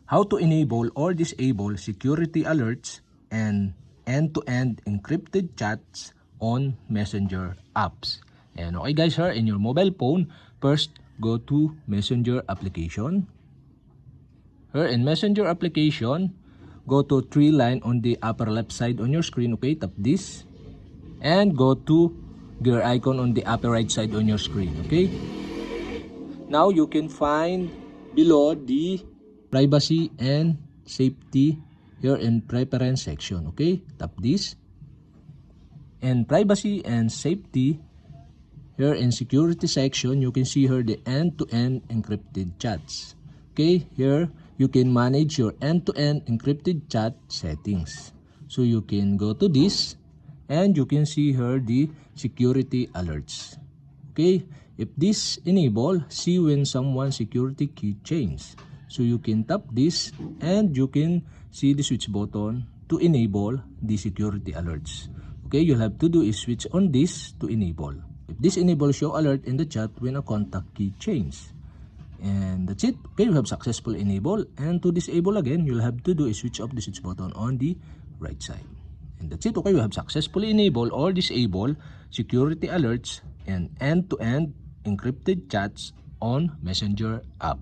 how to enable or disable security alerts and end-to-end encrypted chats on Messenger apps. And okay guys, here in your mobile phone, first go to Messenger application. Here in Messenger application, go to three line on the upper left side on your screen. Okay, tap this and go to gear icon on the upper right side on your screen. Okay, now you can find below the privacy and safety here in preference section. Okay, tap this and privacy and safety. Here in security section, you can see here the end-to-end encrypted chats. Okay, here you can manage your end-to-end encrypted chat settings. So you can go to this and you can see here the security alerts. Okay, if this enable, see when someone security key change. So you can tap this and you can see the switch button to enable the security alerts. Okay, you'll have to do is switch on this to enable. If this enable, show alert in the chat when a contact key change. And that's it. Okay, you have successfully enabled. And to disable again, you'll have to do is switch off the switch button on the right side. And that's it. Okay, you have successfully enabled or disabled security alerts and end-to-end encrypted chats on Messenger app.